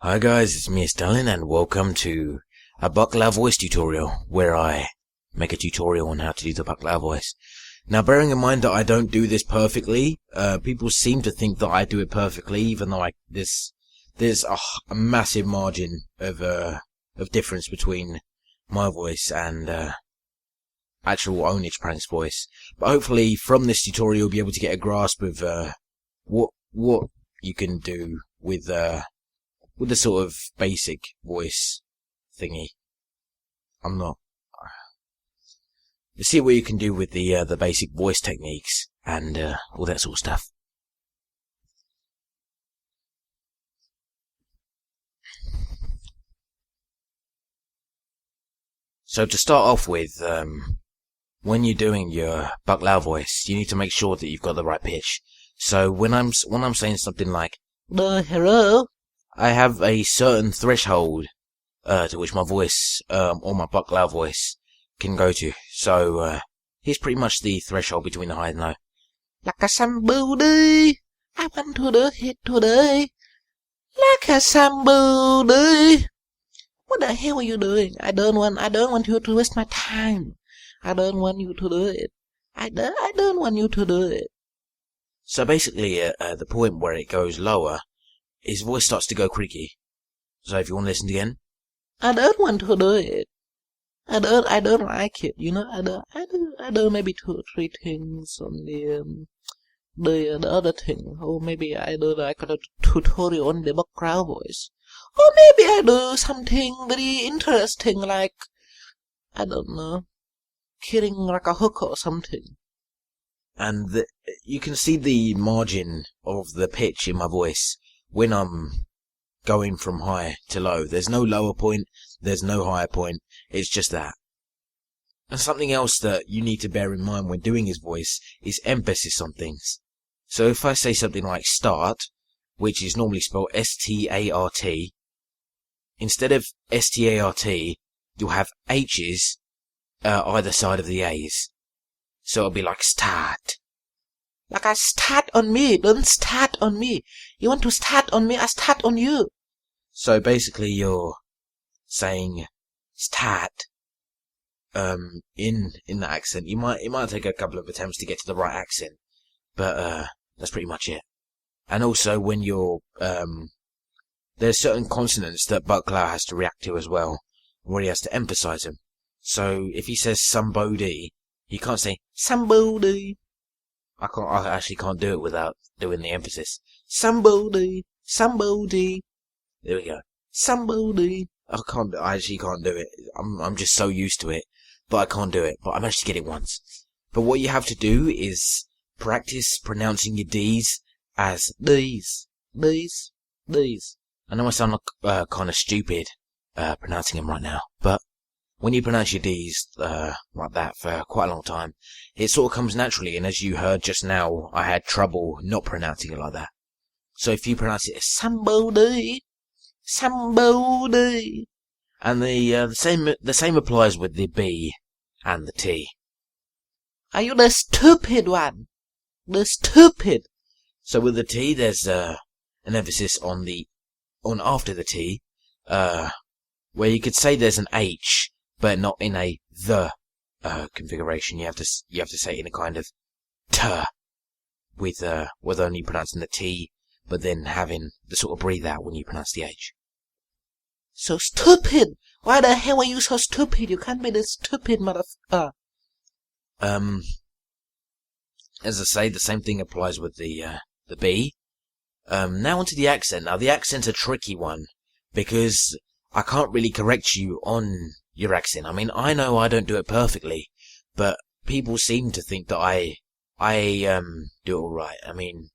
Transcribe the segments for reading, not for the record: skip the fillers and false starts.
Hi guys, it's me Stalin and welcome to a Buk Lau voice tutorial where I make a tutorial on how to do the Buk Lau voice. Now bearing in mind that I don't do this perfectly, people seem to think that I do it perfectly even though there's a massive margin of difference between my voice and actual Ownage Prank's voice. But hopefully from this tutorial you'll be able to get a grasp of what you can do with the sort of basic voice thingy. Let's see what you can do with the basic voice techniques and all that sort of stuff. So to start off with, when you're doing your Buk Lau voice, you need to make sure that you've got the right pitch. So when I'm saying something like hello, I have a certain threshold to which my voice, or my Buk Lau voice, can go to. So here's pretty much the threshold between the high and low. Like a somebody, I want to do it today. Like a somebody. What the hell are you doing? I don't want you to waste my time. I don't want you to do it. I don't want you to do it. So basically, the point where it goes lower, his voice starts to go creaky. So if you want to listen again, I don't want to do it. I don't like it. You know, I do maybe 2 or 3 things on the other thing. Or maybe I do like a tutorial on the Buk Lau voice. Or maybe I do something very interesting like, I don't know, killing like a hooker or something. And you can see the margin of the pitch in my voice when I'm going from high to low. There's no lower point, there's no higher point, it's just that. And something else that you need to bear in mind when doing his voice is emphasis on things. So if I say something like start, which is normally spelled S-T-A-R-T, instead of S-T-A-R-T, you'll have H's either side of the A's. So it'll be like start. Like I start on me, don't start on me. You want to start on me, I start on you. So basically you're saying start in the accent. It might take a couple of attempts to get to the right accent, but that's pretty much it. And also when you're there's certain consonants that Buk Lau has to react to as well, where he has to emphasize them. So if he says somebody, you can't say somebody. I actually can't do it without doing the emphasis. Somebody. There we go. Somebody. I actually can't do it. I'm just so used to it, but I can't do it. But I managed to get it once. But what you have to do is practice pronouncing your D's as these. I know I sound like, kind of stupid, pronouncing them right now, but when you pronounce your D's, like that for quite a long time, it sort of comes naturally, and as you heard just now, I had trouble not pronouncing it like that. So if you pronounce it as somebody, and the same applies with the B and the T. Are you the stupid one? The stupid. So with the T, there's, an emphasis on after the T, where you could say there's an H, but not in a the configuration. You have to say it in a kind of t, with only pronouncing the T, but then having the sort of breathe out when you pronounce the H. So stupid! Why the hell are you so stupid? You can't be this stupid motherfucker. As I say, the same thing applies with the B. Now onto the accent. Now the accent's a tricky one, because I can't really correct you on your accent. I mean, I know I don't do it perfectly, but people seem to think that I do it alright. I mean,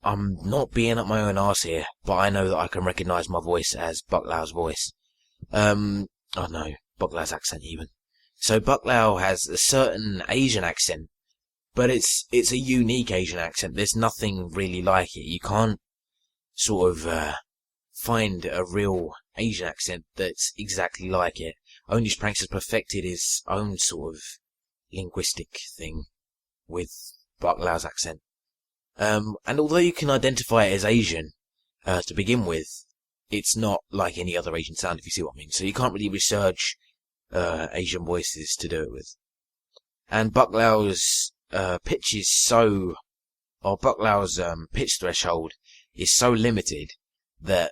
I'm not being up my own arse here, but I know that I can recognise my voice as Buk Lau's voice. Oh no, Buk Lau's accent even. So Buk Lau has a certain Asian accent, but it's a unique Asian accent. There's nothing really like it. You can't sort of find a real Asian accent that's exactly like it. Ownage Pranks has perfected his own sort of linguistic thing with Buk Lau's accent. And although you can identify it as Asian to begin with, it's not like any other Asian sound, if you see what I mean. So you can't really research Asian voices to do it with. And Buk Lau's pitch is so, or Buk Lau's pitch threshold is so limited that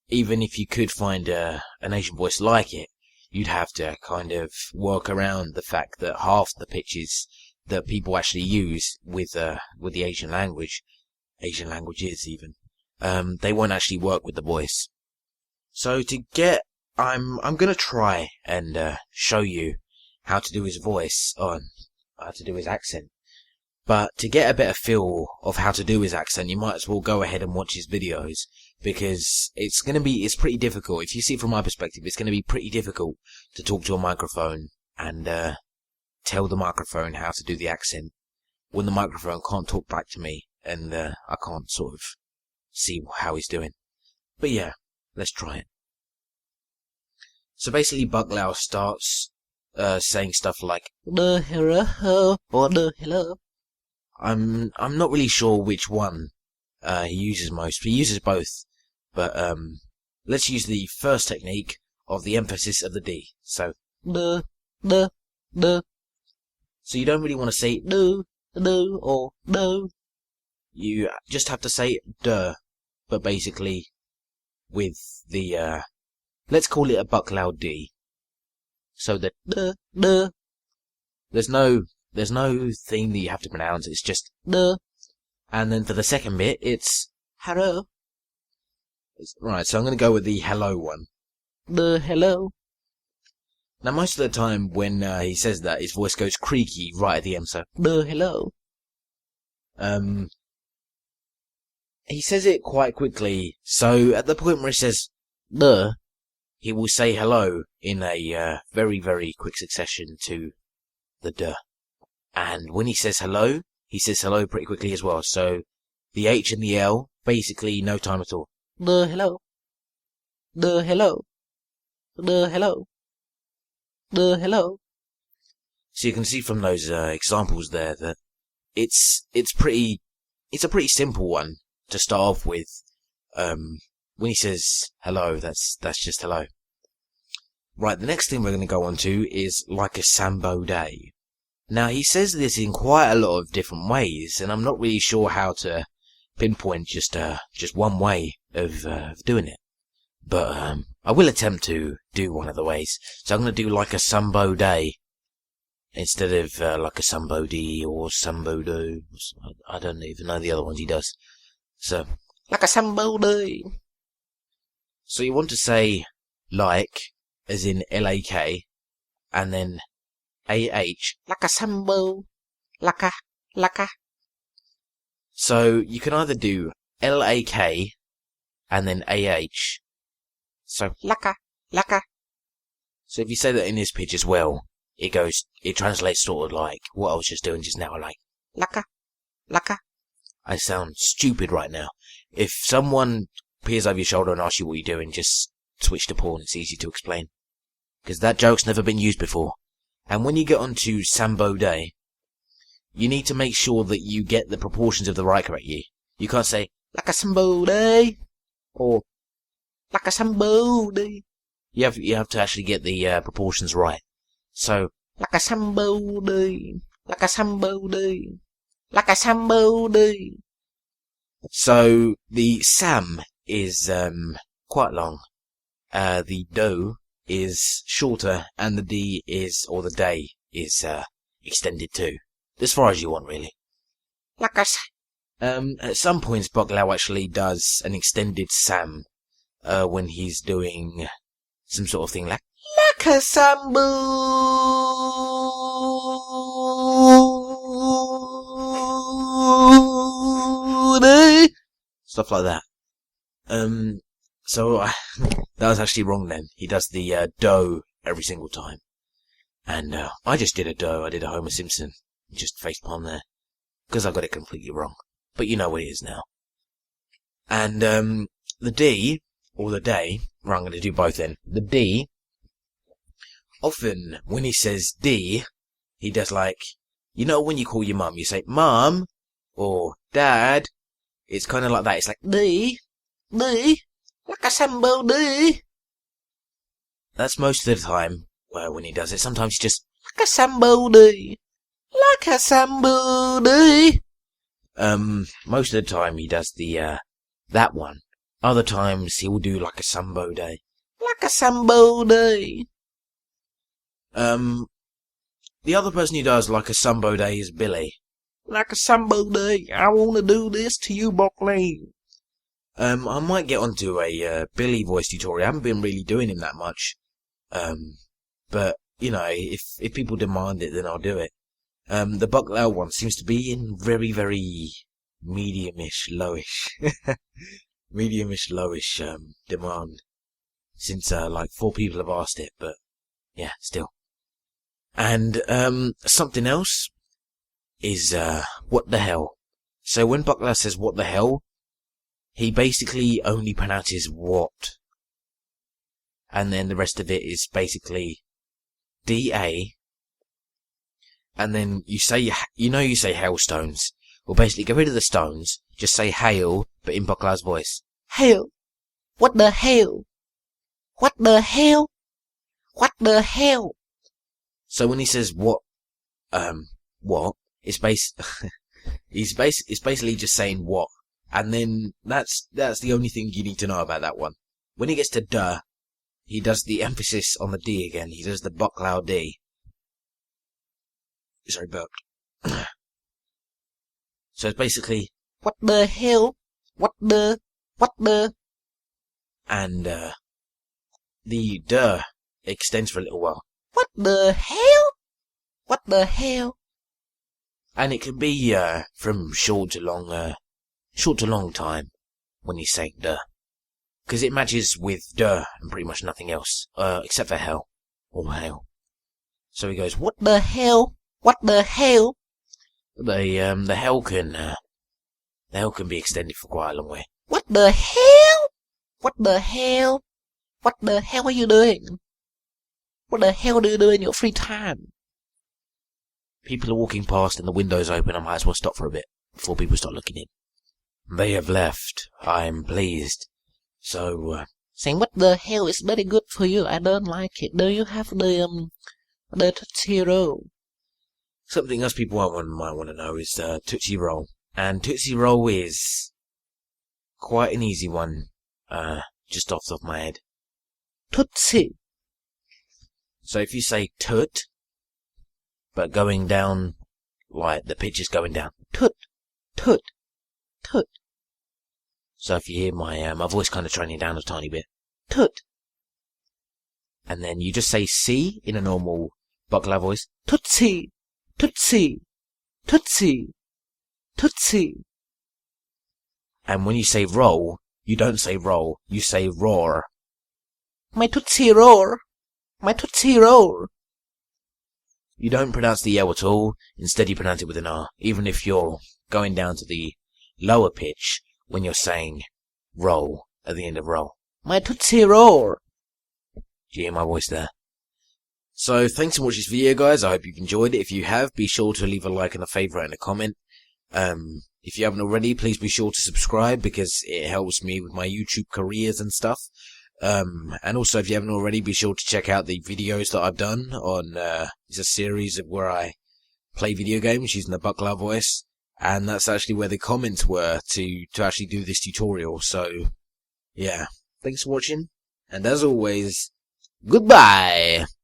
even if you could find an Asian voice like it, you'd have to kind of work around the fact that half the pitches that people actually use with the Asian languages even, they won't actually work with the voice. So I'm gonna try and show you how to do his voice how to do his accent. But to get a better feel of how to do his accent, you might as well go ahead and watch his videos, because it's pretty difficult. If you see it from my perspective, it's gonna be pretty difficult to talk to a microphone and tell the microphone how to do the accent when the microphone can't talk back to me and I can't sort of see how he's doing. But yeah, let's try it. So basically, Buk Lau starts saying stuff like the hello or the hello. I'm not really sure which one he uses most. He uses both, but let's use the first technique of the emphasis of the D. So the. So you don't really want to say do or do. You just have to say duh, but basically with the let's call it a Buk Lau D. So the duh. There's no thing that you have to pronounce. It's just duh. And then for the second bit, it's hello. Right, so I'm going to go with the hello one. The hello. Now, most of the time when he says that, his voice goes creaky right at the end, so the hello. He says it quite quickly, so at the point where he says the, he will say hello in a very, very quick succession to the duh. And when he says hello pretty quickly as well. So the H and the L, basically no time at all. The hello. The hello. The hello. The hello. So you can see from those examples there that it's a pretty simple one to start off with. When he says hello, that's just hello. Right, the next thing we're going to go on to is like a Sambo day. Now, he says this in quite a lot of different ways, and I'm not really sure how to pinpoint just one way of doing it. But I will attempt to do one of the ways. So I'm going to do like a Sambo day instead of like a Sambo D or Sambo do. I don't even know the other ones he does. So, like a Sambo day. So you want to say like, as in L-A-K, and then A-H, like a Sambo, laka. So you can either do L-A-K and then A-H. So, laka. So if you say that in this pitch as well, it translates sort of like what I was just doing just now, like, laka. I sound stupid right now. If someone peers over your shoulder and asks you what you're doing, just switch to porn, it's easy to explain. Because that joke's never been used before. And when you get onto Sambo Day, you need to make sure that you get the proportions of the right correctly. You can't say, like a Sambo Day, or like a Sambo Day. You have to actually get the proportions right. So, like a Sambo Day, like a Sambo Day, like a Sambo Day. So, the Sam is quite long. The Do is shorter, and the D or the day is extended too. As far as you want, really. Like a at some points, Buk Lau actually does an extended Sam when he's doing some sort of thing like a Sambo day, stuff like that. So that was actually wrong then. He does the do every single time. And I just did a do. I did a Homer Simpson. Just facepalm there. Because I got it completely wrong. But you know what it is now. And the D, or the day, right, I'm going to do both then. The D, often when he says D, he does like, you know when you call your mum, you say mum, or dad. It's kind of like that. It's like D, Like a somebody. That's most of the time when he does it. Sometimes he's just like a somebody. Like a somebody. Most of the time he does the, that one. Other times he will do like a somebody. Like a somebody. The other person who does like a somebody is Billy. Like a somebody, I wanna do this to you, Buk Lau. I might get onto a, Billy voice tutorial. I haven't been really doing him that much. But, you know, if people demand it, then I'll do it. The Buk Lau one seems to be in very, very medium-ish, lowish, demand. Since, like 4 people have asked it, but, yeah, still. And, something else is, what the hell. So when Buk Lau says what the hell, he basically only pronounces what. And then the rest of it is basically D-A. And then you say, you say hailstones. Well, basically, get rid of the stones. Just say hail, but in Buk Lau's voice. Hail. What the hell? What the hell? What the hell? So when he says what, it's basically just saying what. And then that's the only thing you need to know about that one. When he gets to duh, he does the emphasis on the D again. He does the Buk Lau D. Sorry, burped. So it's basically, what the hell? What the? And, the duh extends for a little while. What the hell? What the hell? And it can be, from short to long time when he's saying duh. Because it matches with duh and pretty much nothing else, except for hell. Or hell. So he goes, what the hell? What the hell? The hell can be extended for quite a long way. What the hell? What the hell? What the hell are you doing? What the hell do you do in your free time? People are walking past and the window's open. I might as well stop for a bit before people start looking in. They have left. I'm pleased. So, saying what the hell is very good for you. I don't like it. Do you have the Tootsie Roll? Something else people might want to know is Tootsie Roll. And Tootsie Roll is quite an easy one, just off the top of my head. Tootsie. So if you say toot, but going down, like the pitch is going down. Toot, toot, toot. So if you hear my voice kind of training down a tiny bit. Toot. And then you just say C in a normal Buk Lau voice. Tootsie, tootsie, tootsie, tootsie. And when you say roll, you don't say roll, you say roar. My Tootsie roar. My Tootsie roar. You don't pronounce the L at all. Instead, you pronounce it with an R. Even if you're going down to the lower pitch when you're saying roll at the end of roll. My Tootsie roar. Do you hear my voice there? So, thanks for watching this video, guys. I hope you've enjoyed it. If you have, be sure to leave a like and a favourite and a comment. If you haven't already, please be sure to subscribe because it helps me with my YouTube careers and stuff. And also, if you haven't already, be sure to check out the videos that I've done on, it's a series of where I play video games using the Buk Lau voice. And that's actually where the comments were to actually do this tutorial. So, yeah. Thanks for watching. And as always, goodbye!